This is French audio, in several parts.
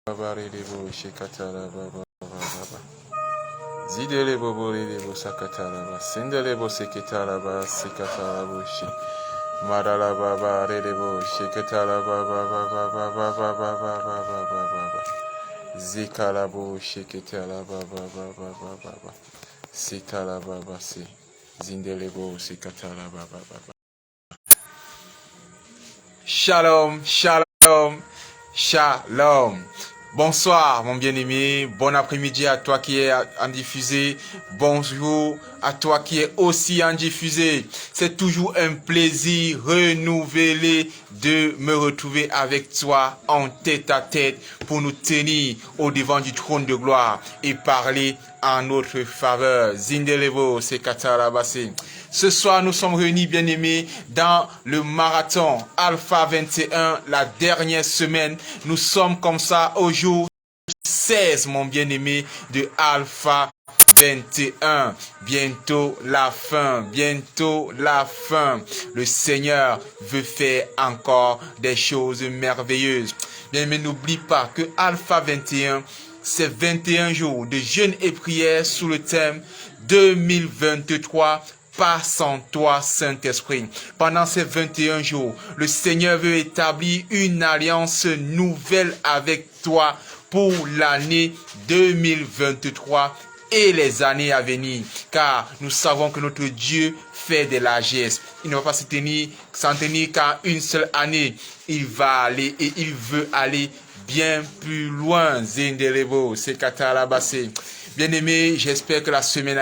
babare debo shekatara baba baba. Zidele bobore debo sakatara ba. Sendele bo seketara ba sekatara bo shi. Marala baba redebo shekatara baba baba baba baba baba baba. Zikala bo shekatara baba baba baba. Sikala baba se. Zindele bo sekatara baba baba. Shalom, shalom, shalom. Bonsoir mon bien-aimé, bon après-midi à toi qui est en diffusé, bonjour à toi qui est aussi en diffusé. C'est toujours un plaisir renouvelé de me retrouver avec toi en tête à tête pour nous tenir au devant du trône de gloire et parler en notre faveur. Zindelevo, c'est Katarabase. Ce soir, nous sommes réunis, bien-aimés, dans le marathon Alpha 21, la dernière semaine. Nous sommes comme ça au jour 16, mon bien-aimé, de Alpha 21. Bientôt la fin, bientôt la fin. Le Seigneur veut faire encore des choses merveilleuses. Bien-aimé, n'oublie pas que Alpha 21, c'est 21 jours de jeûne et prière sous le thème 2023. Pas sans toi, Saint-Esprit. Pendant ces 21 jours, le Seigneur veut établir une alliance nouvelle avec toi pour l'année 2023 et les années à venir. Car nous savons que notre Dieu fait des largesses. Il ne va pas s'en tenir qu'à une seule année. Il va aller et il veut aller bien plus loin. Zindelebo, c'est Katalabase. Bien-aimés, j'espère que la semaine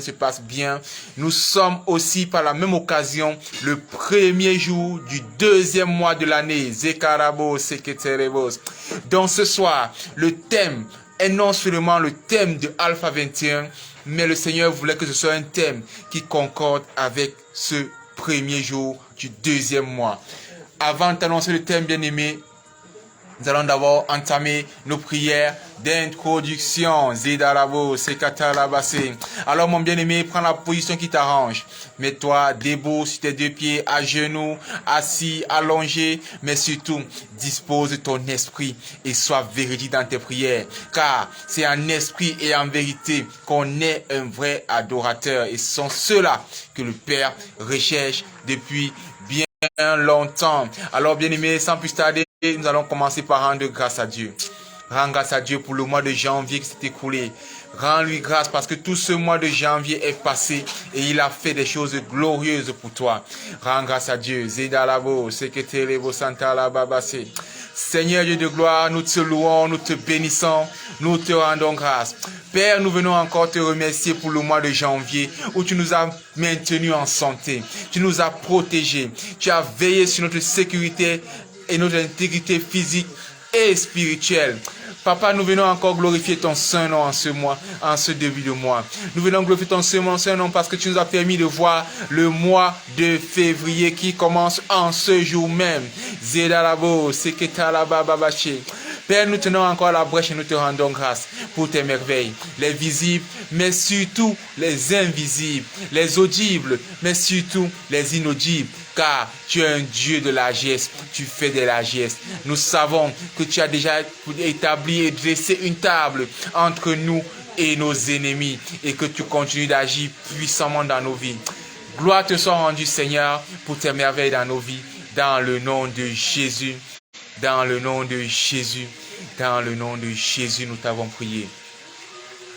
se passe bien. Nous sommes aussi par la même occasion le premier jour du deuxième mois de l'année. Zekarabo, Seketerebos. Donc ce soir, le thème est non seulement le thème de Alpha 21, mais le Seigneur voulait que ce soit un thème qui concorde avec ce premier jour du deuxième mois. Avant d'annoncer le thème, bien-aimé, nous allons d'abord entamer nos prières d'introduction. Zidarabo, Sekatalabase. Alors mon bien-aimé, prends la position qui t'arrange. Mets-toi debout sur tes deux pieds, à genoux, assis, allongé, mais surtout, dispose ton esprit et sois véridique dans tes prières. Car c'est en esprit et en vérité qu'on est un vrai adorateur. Et ce sont ceux-là que le Père recherche depuis bien longtemps. Alors bien-aimé, sans plus tarder, nous allons commencer par rendre grâce à Dieu. Rends grâce à Dieu pour le mois de janvier qui s'est écoulé. Rends-lui grâce parce que tout ce mois de janvier est passé et il a fait des choses glorieuses pour toi. Rends grâce à Dieu. Zedalabo, Seketelebo, Santalababase. Seigneur Dieu de gloire, nous te louons, nous te bénissons, nous te rendons grâce. Père, nous venons encore te remercier pour le mois de janvier où tu nous as maintenus en santé. Tu nous as protégés. Tu as veillé sur notre sécurité et notre intégrité physique et spirituelle. Papa, nous venons encore glorifier ton saint nom en ce mois, en ce début de mois. Nous venons glorifier ton saint nom parce que tu nous as permis de voir le mois de février qui commence en ce jour même. Zedalabo, Seketalabababashe. Père, nous tenons encore la brèche et nous te rendons grâce pour tes merveilles, les visibles, mais surtout les invisibles, les audibles, mais surtout les inaudibles. Car tu es un Dieu de largesse, tu fais des largesses. Nous savons que tu as déjà établi et dressé une table entre nous et nos ennemis et que tu continues d'agir puissamment dans nos vies. Gloire te soit rendue, Seigneur, pour tes merveilles dans nos vies, dans le nom de Jésus. Dans le nom de Jésus, dans le nom de Jésus, nous t'avons prié.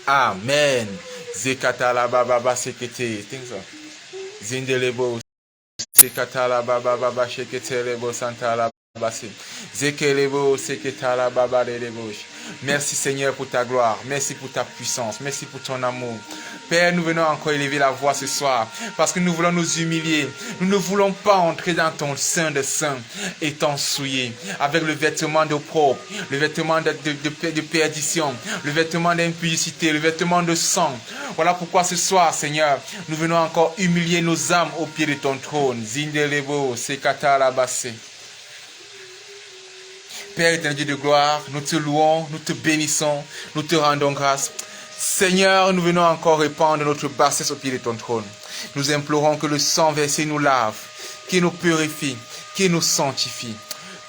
Amen. Zekatala baba sekete. Zindelebo sekatala baba sheketelebo santala base. Zekelebo seketala baba delebo. Merci Seigneur pour ta gloire, merci pour ta puissance, merci pour ton amour. Père, nous venons encore élever la voix ce soir parce que nous voulons nous humilier. Nous ne voulons pas entrer dans ton sein de saints étant souillé avec le vêtement d'opprobre, le vêtement de perdition, le vêtement d'impudicité, le vêtement de sang. Voilà pourquoi ce soir, Seigneur, nous venons encore humilier nos âmes au pied de ton trône. Zindelebo, sekatala basse. Père éternel Dieu de gloire, nous te louons, nous te bénissons, nous te rendons grâce. Seigneur, nous venons encore répandre notre bassesse au pied de ton trône. Nous implorons que le sang versé nous lave, qu'il nous purifie, qu'il nous sanctifie.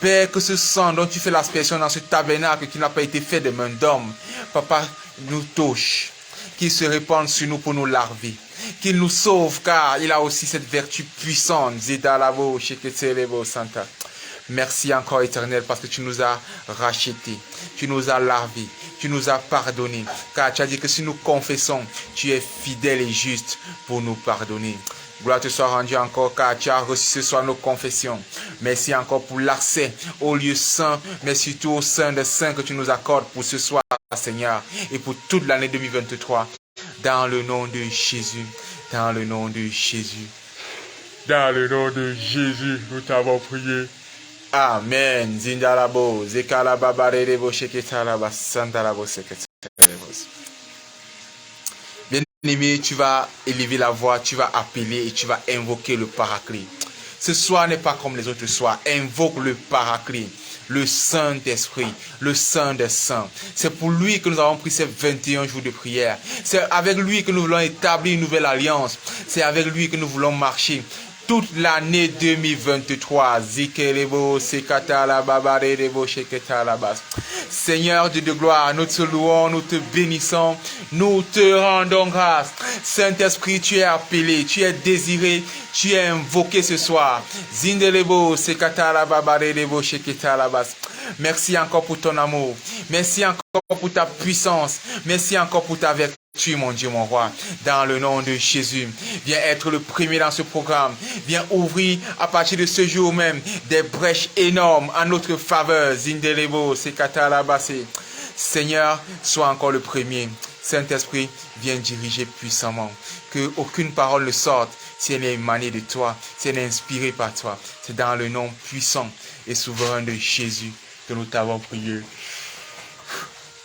Père, que ce sang dont tu fais l'aspersion dans ce tabernacle qui n'a pas été fait de main d'homme, Papa, nous touche, qu'il se répande sur nous pour nous laver, qu'il nous sauve car il a aussi cette vertu puissante. Zidalabo, Sheketelebo, Santa. Merci encore Éternel parce que tu nous as rachetés, tu nous as lavés, tu nous as pardonnés. Car tu as dit que si nous confessons, tu es fidèle et juste pour nous pardonner. Gloire te soit rendue encore car tu as reçu ce soir nos confessions. Merci encore pour l'accès au lieu saint, mais surtout au sein des saints que tu nous accordes pour ce soir, Seigneur, et pour toute l'année 2023. Dans le nom de Jésus, dans le nom de Jésus, dans le nom de Jésus, nous t'avons prié. Amen. Zindalabo, Zekalababarebo, Sheketalaba, Santalabo, Seketalabo. Bien-aimé, tu vas élever la voix, tu vas appeler et tu vas invoquer le Paraclet. Ce soir n'est pas comme les autres soirs. Invoque le Paraclet, le Saint-Esprit, le Saint des Saints. C'est pour lui que nous avons pris ces 21 jours de prière. C'est avec lui que nous voulons établir une nouvelle alliance. C'est avec lui que nous voulons marcher toute l'année 2023. Seigneur Dieu de gloire, nous te louons, nous te bénissons, nous te rendons grâce. Saint-Esprit, tu es appelé, tu es désiré, tu es invoqué ce soir. Merci encore pour ton amour. Merci encore pour ta puissance. Merci encore pour ta vertu. Mon Dieu, mon roi, dans le nom de Jésus, viens être le premier dans ce programme. Viens ouvrir à partir de ce jour même des brèches énormes en notre faveur. Zindelebo, Sekatalabase. Seigneur, sois encore le premier. Saint-Esprit, viens diriger puissamment. Que aucune parole ne sorte si elle est émanée de toi, si elle est inspirée par toi. C'est dans le nom puissant et souverain de Jésus que nous t'avons prié.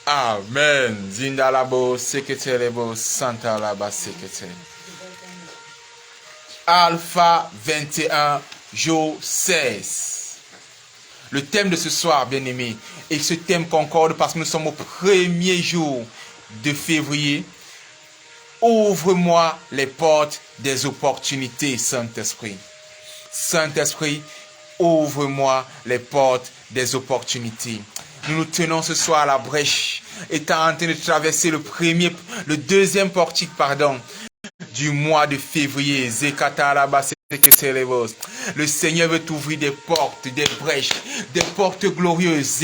Amen. Zindalabo, Seketelebo, Santalaba, Seketel. Alpha 21, jour 16. Le thème de ce soir, bien-aimé, et ce thème concorde parce que nous sommes au premier jour de février. Ouvre-moi les portes des opportunités, Saint-Esprit. Saint-Esprit, ouvre-moi les portes des opportunités. Nous nous tenons ce soir à la brèche, étant en train de traverser le deuxième portique, du mois de février. Le Seigneur veut t'ouvrir des portes, des brèches, des portes glorieuses.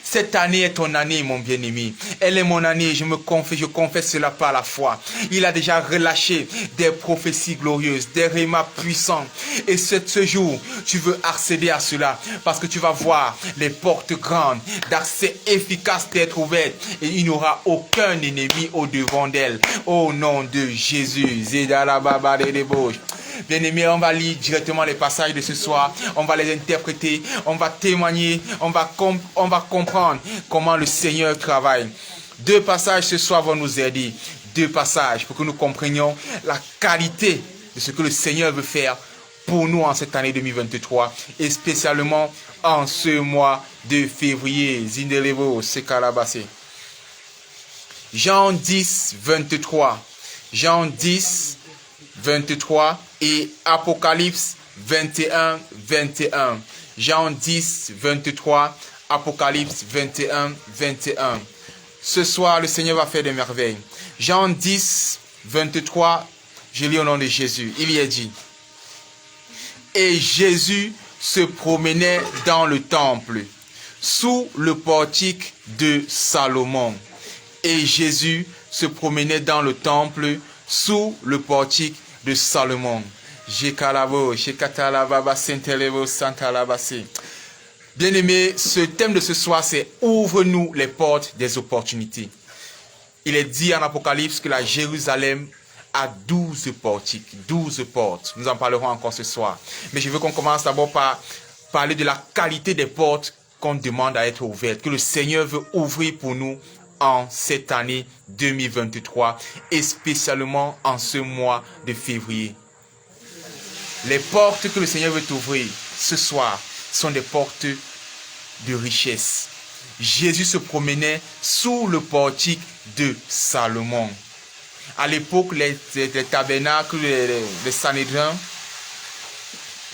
Cette année est ton année, mon bien-aimé. Elle est mon année, je confesse cela par la foi. Il a déjà relâché des prophéties glorieuses, des rémas puissants. Et ce jour, tu veux accéder à cela parce que tu vas voir les portes grandes d'accès efficace d'être ouvertes et il n'y aura aucun ennemi au-devant d'elle. Au nom de Jésus. Bien-aimés, on va lire directement les passages de ce soir. On va les interpréter. On va témoigner. On va comprendre comment le Seigneur travaille. 2 passages ce soir vont nous aider. 2 passages pour que nous comprenions la qualité de ce que le Seigneur veut faire pour nous en cette année 2023 et spécialement en ce mois de février. Zindelevo, Sekalabase. Jean 10, 23. Jean 10, 23 et Apocalypse 21, 21. Jean 10, 23, Apocalypse 21, 21. Ce soir, le Seigneur va faire des merveilles. Jean 10, 23, je lis au nom de Jésus. Il y est dit. Et Jésus se promenait dans le temple, sous le portique de Salomon. Et Jésus se promenait dans le temple, sous le portique de Salomon. Bien-aimé, ce thème de ce soir, c'est « Ouvre-nous les portes des opportunités ». Il est dit en Apocalypse que la Jérusalem a 12 portiques, 12 portes. Nous en parlerons encore ce soir. Mais je veux qu'on commence d'abord par parler de la qualité des portes qu'on demande à être ouvertes, que le Seigneur veut ouvrir pour nous en cette année 2023 et spécialement en ce mois de février. Les portes que le Seigneur veut ouvrir ce soir sont des portes de richesse. Jésus se promenait sous le portique de Salomon. À l'époque, les tabernacles, les Sanhédrins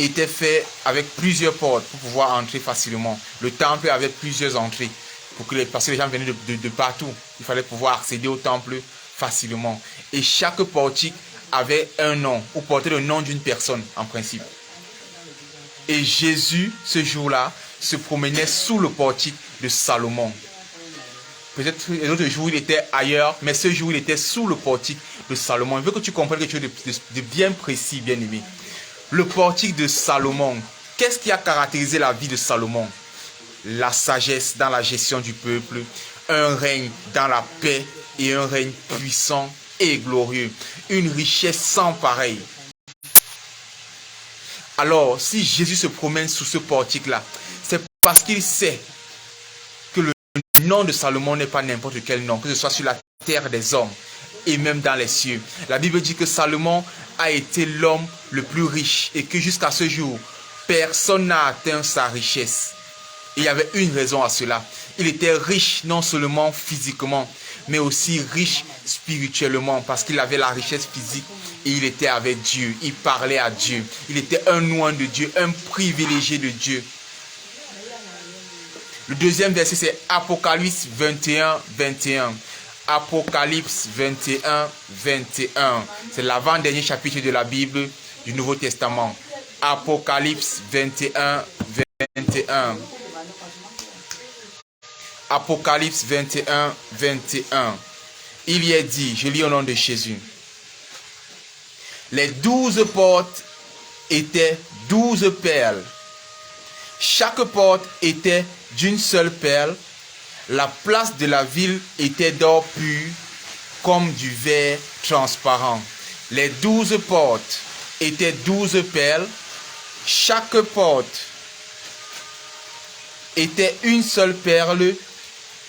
était fait avec plusieurs portes pour pouvoir entrer facilement. Le temple avait plusieurs entrées parce que les gens venaient de partout. Il fallait pouvoir accéder au temple facilement. Et chaque portique avait un nom ou portait le nom d'une personne en principe. Et Jésus, ce jour-là, se promenait sous le portique de Salomon. Peut-être les autres jours, il était ailleurs, mais ce jour, il était sous le portique de Salomon. Je veux que tu comprennes quelque chose de bien précis, bien aimé. Le portique de Salomon, qu'est-ce qui a caractérisé la vie de Salomon? La sagesse dans la gestion du peuple, un règne dans la paix et un règne puissant et glorieux. Une richesse sans pareil. Alors, si Jésus se promène sous ce portique-là, c'est parce qu'il sait que le nom de Salomon n'est pas n'importe quel nom, que ce soit sur la terre des hommes et même dans les cieux. La Bible dit que Salomon a été l'homme le plus riche et que jusqu'à ce jour, personne n'a atteint sa richesse. Et il y avait une raison à cela. Il était riche non seulement physiquement, mais aussi riche spirituellement parce qu'il avait la richesse physique et il était avec Dieu. Il parlait à Dieu. Il était un oint de Dieu, un privilégié de Dieu. Le deuxième verset, c'est Apocalypse 21, 21. Apocalypse 21, 21. C'est l'avant-dernier chapitre de la Bible du Nouveau Testament. Apocalypse 21, 21. Apocalypse 21, 21. Il y est dit, je lis au nom de Jésus. Les 12 portes étaient 12 perles. Chaque porte était d'une seule perle. La place de la ville était d'or pur, comme du verre transparent. Les 12 portes étaient 12 perles. Chaque porte était une seule perle.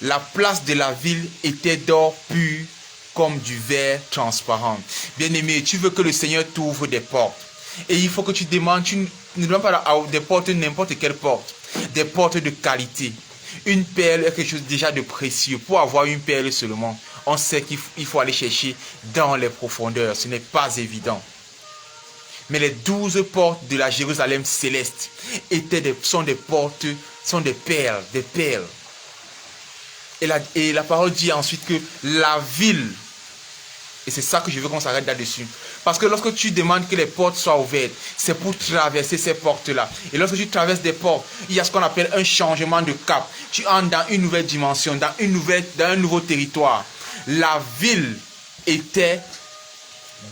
La place de la ville était d'or pur, comme du verre transparent. Bien-aimé, tu veux que le Seigneur t'ouvre des portes. Et il faut que tu demandes, tu ne demandes pas des portes, n'importe quelle porte. Des portes de qualité. Une perle est quelque chose déjà de précieux. Pour avoir une perle seulement, on sait qu'il faut aller chercher dans les profondeurs. Ce n'est pas évident. Mais les 12 portes de la Jérusalem céleste sont des portes, sont des perles, des perles. Et la parole dit ensuite que la ville, et c'est ça que je veux qu'on s'arrête là-dessus. Parce que lorsque tu demandes que les portes soient ouvertes, c'est pour traverser ces portes-là. Et lorsque tu traverses des portes, il y a ce qu'on appelle un changement de cap. Tu entres dans une nouvelle dimension, dans un nouveau territoire. La ville était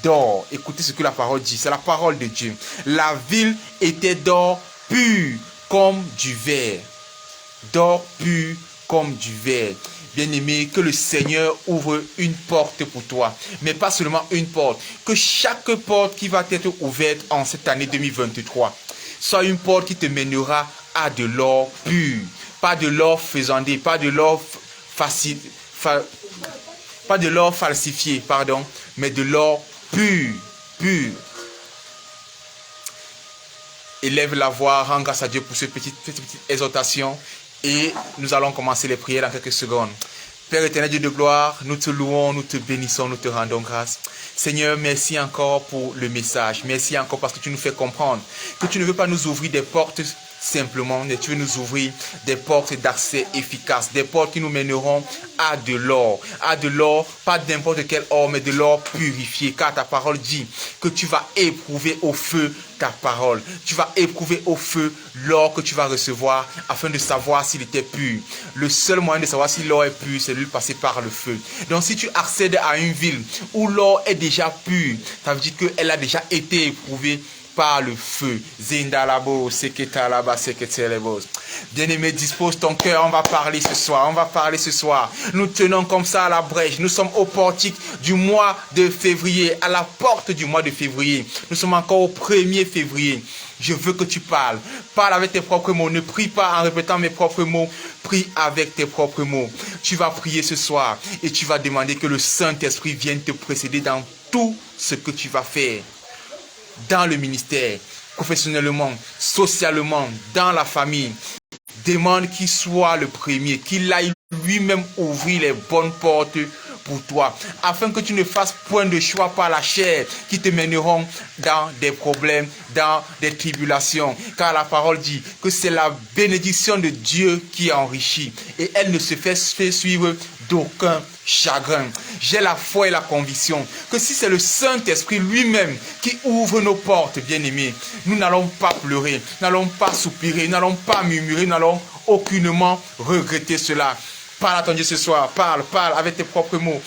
d'or. Écoutez ce que la parole dit, c'est la parole de Dieu. La ville était d'or pur comme du verre. D'or pur comme du verre. Bien-aimé, que le Seigneur ouvre une porte pour toi. Mais pas seulement une porte. Que chaque porte qui va être ouverte en cette année 2023 soit une porte qui te mènera à de l'or pur. Pas de l'or faisandé, pas de l'or falsifié, pardon, mais de l'or pur, pur. Élève la voix, rends grâce à Dieu pour cette petite exhortation. Et nous allons commencer les prières dans quelques secondes. Père éternel, Dieu de gloire, nous te louons, nous te bénissons, nous te rendons grâce. Seigneur, merci encore pour le message. Merci encore parce que tu nous fais comprendre que tu ne veux pas nous ouvrir des portes simplement, mais tu veux nous ouvrir des portes d'accès efficaces, des portes qui nous mèneront à de l'or. À de l'or, pas n'importe quel or, mais de l'or purifié. Car ta parole dit que tu vas éprouver au feu ta parole. Tu vas éprouver au feu l'or que tu vas recevoir afin de savoir s'il était pur. Le seul moyen de savoir si l'or est pur, c'est de le passer par le feu. Donc si tu accèdes à une ville où l'or est déjà pur, ça veut dire qu'elle a déjà été éprouvée par le feu. Bien-aimé, dispose ton cœur, on va parler ce soir. Nous tenons comme ça à la brèche. Nous sommes au portique du mois de février, à la porte du mois de février. Nous sommes encore au 1er février. Je veux que tu parles. Parle avec tes propres mots. Ne prie pas en répétant mes propres mots. Prie avec tes propres mots. Tu vas prier ce soir et tu vas demander que le Saint-Esprit vienne te précéder dans tout ce que tu vas faire. Dans le ministère, professionnellement, socialement, dans la famille. Demande qu'il soit le premier, qu'il aille lui-même ouvrir les bonnes portes pour toi, afin que tu ne fasses point de choix par la chair qui te mèneront dans des problèmes, dans des tribulations. Car la parole dit que c'est la bénédiction de Dieu qui enrichit et elle ne se fait suivre d'aucun chagrin. J'ai la foi et la conviction que si c'est le Saint-Esprit lui-même qui ouvre nos portes, bien-aimés, nous n'allons pas pleurer, n'allons pas soupirer, n'allons pas murmurer, n'allons aucunement regretter cela. Parle à ton Dieu ce soir, parle avec tes propres mots.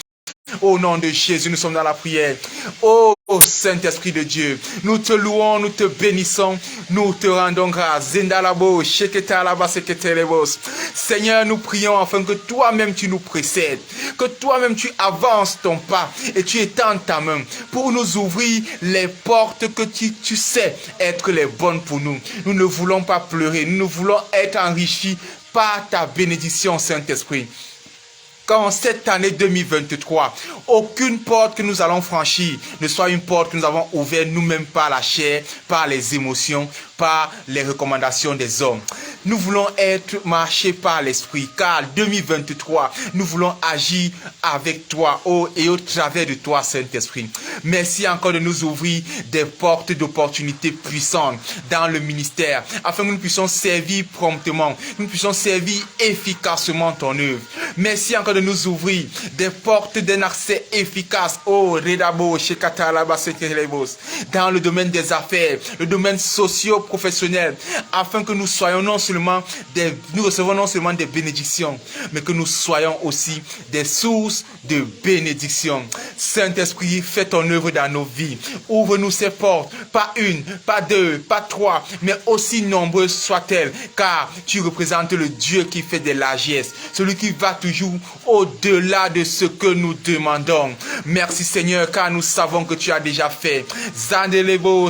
Au nom de Jésus, nous sommes dans la prière. Oh Saint-Esprit de Dieu, nous te louons, nous te bénissons, nous te rendons grâce. Seigneur, nous prions afin que toi-même tu nous précèdes, que toi-même tu avances ton pas et tu étends ta main pour nous ouvrir les portes que tu sais être les bonnes pour nous. Nous ne voulons pas pleurer, nous voulons être enrichis par ta bénédiction, Saint-Esprit. Qu'en cette année 2023, aucune porte que nous allons franchir ne soit une porte que nous avons ouverte nous-mêmes par la chair, par les émotions, par les recommandations des hommes. Nous voulons être marchés par l'Esprit, car 2023, nous voulons agir avec toi, oh, et au travers de toi, Saint-Esprit. Merci encore de nous ouvrir des portes d'opportunités puissantes dans le ministère, afin que nous puissions servir promptement, que nous puissions servir efficacement ton œuvre. Merci encore de nous ouvrir des portes d'un accès efficace, oh, dans le domaine des affaires, le domaine socio-professionnel, afin que nous soyons nous recevons non seulement des bénédictions, mais que nous soyons aussi des sources de bénédictions. Saint-Esprit, fais ton œuvre dans nos vies. Ouvre-nous ces portes, pas une, pas deux, pas trois, mais aussi nombreuses soient-elles, car tu représentes le Dieu qui fait des largesses, celui qui va toujours au-delà de ce que nous demandons. Merci Seigneur, car nous savons que tu as déjà fait. Zandelebo,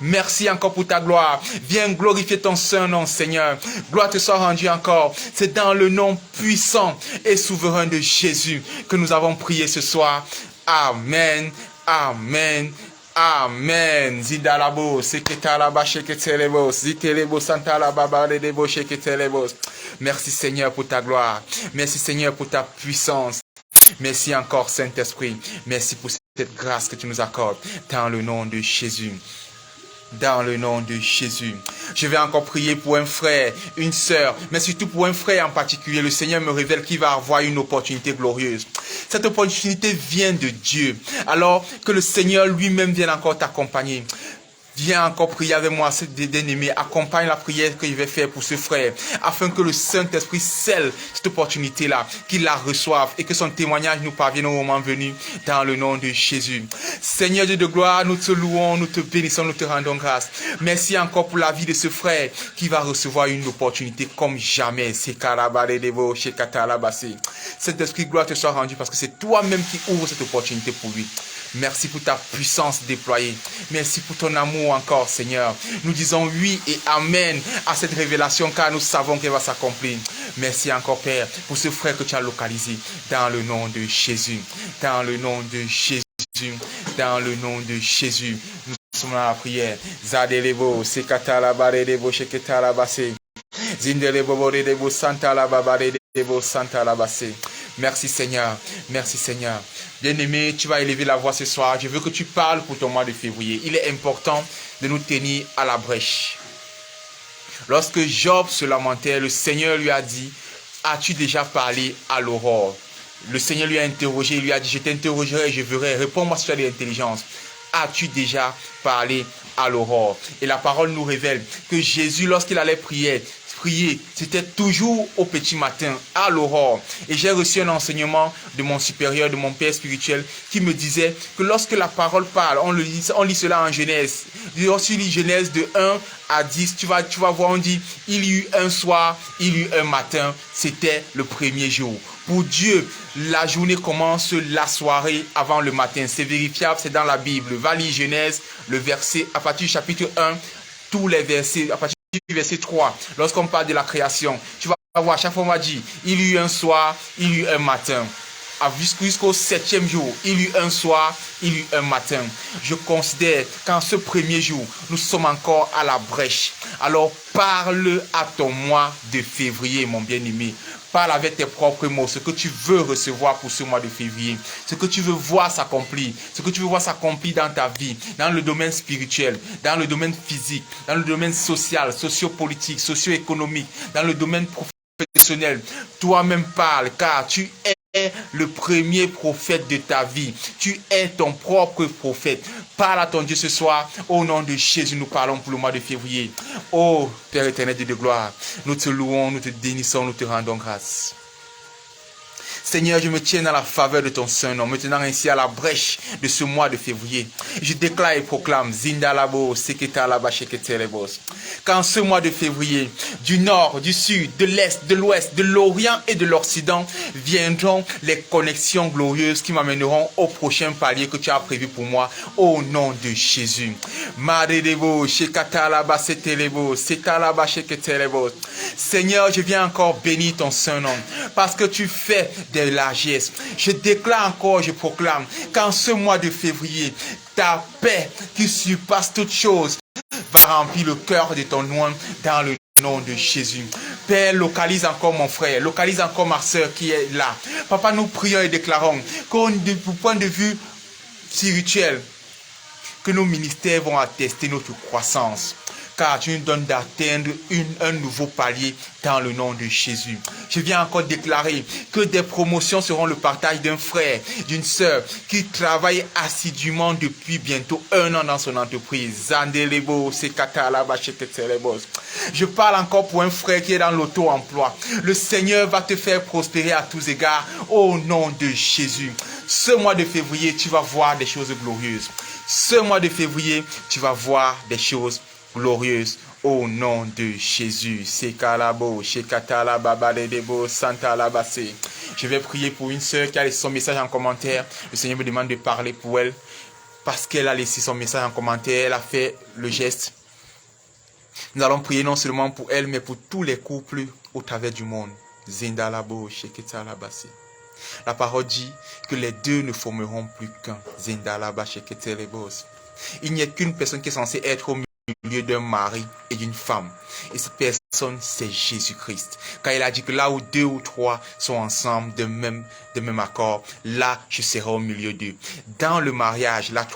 merci encore pour ta gloire. Viens glorifier ton saint nom, Seigneur. Gloire te soit rendue encore. C'est dans le nom puissant et souverain de Jésus que nous avons prié ce soir. Amen. Amen. Amen. Zidalabo, seketalaba sheketelebos, zitelebo santalaba redebo sheketelebos. Merci Seigneur pour ta gloire. Merci Seigneur pour ta puissance. Merci encore Saint-Esprit. Merci pour cette grâce que tu nous accordes dans le nom de Jésus. Dans le nom de Jésus. Je vais encore prier pour un frère, une sœur, mais surtout pour un frère en particulier. Le Seigneur me révèle qu'il va avoir une opportunité glorieuse. Cette opportunité vient de Dieu. Alors que le Seigneur lui-même vienne encore t'accompagner. Viens encore prier avec moi, bien-aimé. Accompagne la prière que je vais faire pour ce frère, afin que le Saint-Esprit scelle cette opportunité-là, qu'il la reçoive et que son témoignage nous parvienne au moment venu, dans le nom de Jésus. Seigneur Dieu de gloire, nous te louons, nous te bénissons, nous te rendons grâce. Merci encore pour la vie de ce frère qui va recevoir une opportunité comme jamais. Saint-Esprit, gloire te soit rendue parce que c'est toi-même qui ouvre cette opportunité pour lui. Merci pour ta puissance déployée. Merci pour ton amour encore, Seigneur. Nous disons oui et amen à cette révélation car nous savons qu'elle va s'accomplir. Merci encore, Père, pour ce frère que tu as localisé dans le nom de Jésus. Dans le nom de Jésus. Dans le nom de Jésus. Nous sommes dans la prière. Zadelebo, sekatalabaredebo, sheketalabase. Zindelebo, boredebo, santalababaredebo, santalabase. Merci Seigneur. Merci Seigneur. Bien-aimé, tu vas élever la voix ce soir. Je veux que tu parles pour ton mois de février. Il est important de nous tenir à la brèche. Lorsque Job se lamentait, le Seigneur lui a dit, as-tu déjà parlé à l'aurore? Le Seigneur lui a interrogé, il lui a dit, je t'interrogerai et je verrai. Réponds-moi si tu as de l'intelligence. As-tu déjà parlé à l'aurore? Et la parole nous révèle que Jésus, lorsqu'il allait prier, c'était toujours au petit matin, à l'aurore. Et j'ai reçu un enseignement de mon supérieur, de mon père spirituel, qui me disait que lorsque la parole parle, on lit cela en Genèse. Lorsqu'il lit Genèse de 1 à 10, tu vas voir, on dit, il y eut un soir, il y eut un matin, c'était le premier jour. Pour Dieu, la journée commence la soirée avant le matin. C'est vérifiable, c'est dans la Bible. Va lire Genèse, le verset, à partir du chapitre 1, tous les versets, à partir du verset 3, lorsqu'on parle de la création, tu vas voir, chaque fois on va dire, il y eut un soir, il y eut un matin. jusqu'au 7e jour, il y eut un soir, il y eut un matin. Je considère qu'en ce premier jour, nous sommes encore à la brèche. Alors parle à ton mois de février, mon bien-aimé. Parle avec tes propres mots, ce que tu veux recevoir pour ce mois de février, ce que tu veux voir s'accomplir, ce que tu veux voir s'accomplir dans ta vie, dans le domaine spirituel, dans le domaine physique, dans le domaine social, socio-politique, socio-économique, dans le domaine professionnel. Toi-même parle, car tu es le premier prophète de ta vie. Tu es ton propre prophète. Parle à ton Dieu ce soir. Au nom de Jésus, nous parlons pour le mois de février. Oh, Père éternel, Dieu de gloire, nous te louons, nous te bénissons, nous te rendons grâce. Seigneur, je me tiens dans la faveur de ton Saint-Nom, me tenant ainsi à la brèche de ce mois de février. Je déclare et proclame, Zindalabo, Seketalaba, Sheketelebos, qu'en ce mois de février, du nord, du sud, de l'est, de l'ouest, de l'orient et de l'occident, viendront les connexions glorieuses qui m'amèneront au prochain palier que tu as prévu pour moi, au nom de Jésus. Madedebo, Shekatalaba, Setelebo, Setalaba, Sheketelebos. Seigneur, je viens encore bénir ton Saint-Nom, parce que tu fais des largesses. Je déclare encore, je proclame qu'en ce mois de février, ta paix qui surpasse toute chose va remplir le cœur de ton nom dans le nom de Jésus. Père, localise encore mon frère, localise encore ma soeur qui est là. Papa, nous prions et déclarons qu'au point de vue spirituel, que nos ministères vont attester notre croissance, car tu nous donnes d'atteindre un nouveau palier dans le nom de Jésus. Je viens encore déclarer que des promotions seront le partage d'un frère, d'une sœur qui travaille assidûment depuis bientôt 1 an dans son entreprise. Je parle encore pour un frère qui est dans l'auto-emploi. Le Seigneur va te faire prospérer à tous égards au nom de Jésus. Ce mois de février, tu vas voir des choses glorieuses. Ce mois de février, tu vas voir des choses glorieuse au nom de Jésus. Je vais prier pour une sœur qui a laissé son message en commentaire. Le Seigneur me demande de parler pour elle parce qu'elle a laissé son message en commentaire. Elle a fait le geste. Nous allons prier non seulement pour elle, mais pour tous les couples au travers du monde. La parole dit que les deux ne formeront plus qu'un. Il n'y a qu'une personne qui est censée être au milieu d'un mari et d'une femme. Et cette personne, c'est Jésus-Christ. Car il a dit que là où 2 ou 3 sont ensemble de même accord, là, je serai au milieu d'eux. Dans le mariage, la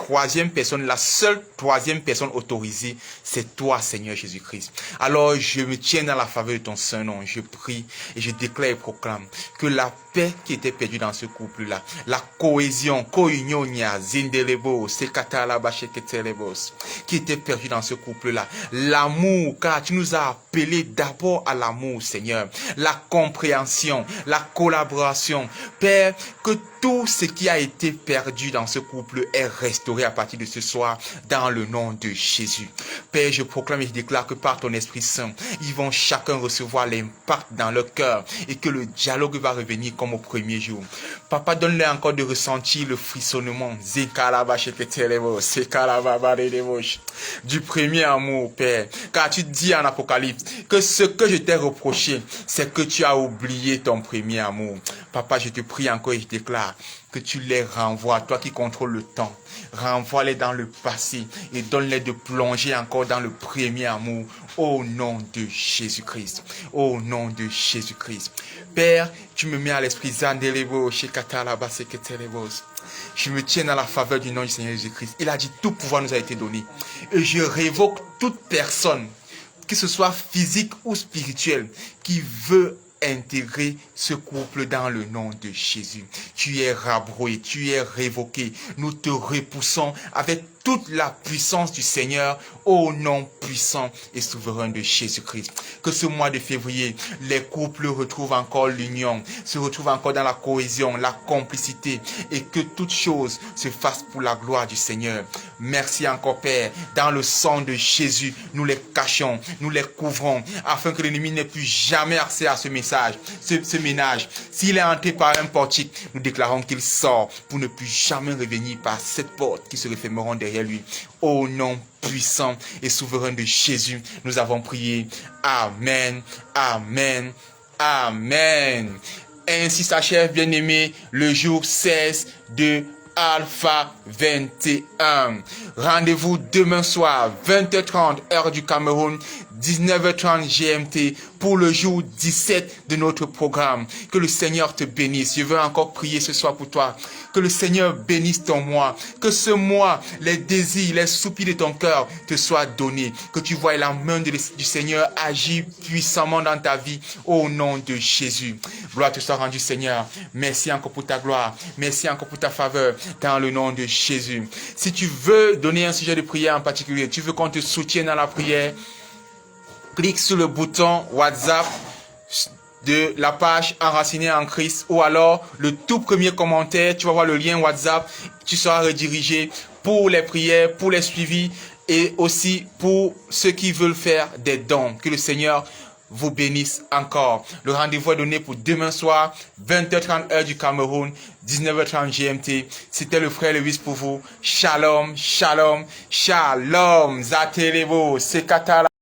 seule troisième personne autorisée, c'est toi, Seigneur Jésus-Christ. Alors, je me tiens dans la faveur de ton Saint-Nom. Je prie et je déclare et proclame que la paix qui était perdue dans ce couple-là, la cohésion, koinyonia, zindelebo, sekatalaba, sheketelebos, qui était perdue dans ce couple-là, l'amour, car tu nous as appelés d'abord à l'amour, Seigneur, la compréhension, la collaboration. Père, que tout ce qui a été perdu dans ce couple est restauré à partir de ce soir dans le nom de Jésus. Père, je proclame et je déclare que par ton Esprit Saint, ils vont chacun recevoir l'impact dans leur cœur et que le dialogue va revenir comme au premier jour. Papa, donne-leur encore de ressentir le frissonnement du premier amour, Père. Car tu dis en Apocalypse que ce que je t'ai reproché, c'est que tu as oublié ton premier amour. Papa, je te prie encore et je déclare que tu les renvoies, toi qui contrôles le temps. Renvoie-les dans le passé et donne-les de plonger encore dans le premier amour au nom de Jésus-Christ. Au nom de Jésus-Christ. Père, tu me mets à l'esprit Zandelebo, Shekatalaba, Seketelebos. Je me tiens dans la faveur du nom du Seigneur Jésus-Christ. Il a dit tout pouvoir nous a été donné. Et je révoque toute personne, que ce soit physique ou spirituelle, qui veut intégrer ce couple dans le nom de Jésus. Tu es rabroué, tu es révoqué. Nous te repoussons avec toute la puissance du Seigneur au nom puissant et souverain de Jésus-Christ. Que ce mois de février, les couples retrouvent encore l'union, se retrouvent encore dans la cohésion, la complicité et que toute chose se fasse pour la gloire du Seigneur. Merci encore Père. Dans le sang de Jésus, nous les cachons, nous les couvrons afin que l'ennemi n'ait plus jamais accès à ce message, ce ménage. S'il est entré par un portique, nous déclarons qu'il sort pour ne plus jamais revenir par cette porte qui se refermeront derrière lui. Au nom puissant et souverain de Jésus, nous avons prié. Amen, amen, amen. Ainsi s'achève, bien-aimé, le jour 16 de Alpha 21. Rendez-vous demain soir, 20h30, heure du Cameroun, 19h30 GMT, pour le jour 17 de notre programme. Que le Seigneur te bénisse. Je veux encore prier ce soir pour toi. Que le Seigneur bénisse ton mois. Que ce mois, les désirs, les soupirs de ton cœur te soient donnés. Que tu vois la main du Seigneur agir puissamment dans ta vie au nom de Jésus. Gloire te soit rendue, Seigneur. Merci encore pour ta gloire. Merci encore pour ta faveur dans le nom de Jésus. Si tu veux donner un sujet de prière en particulier, tu veux qu'on te soutienne dans la prière, clique sur le bouton WhatsApp de la page Enraciné en Christ, ou alors le tout premier commentaire, tu vas voir le lien WhatsApp, tu seras redirigé pour les prières, pour les suivis et aussi pour ceux qui veulent faire des dons. Que le Seigneur vous bénisse encore. Le rendez-vous est donné pour demain soir, 20h30 heure du Cameroun, 19h30 GMT. C'était le frère Lewis pour vous. Shalom, shalom, shalom. Zatelebo, sekatala.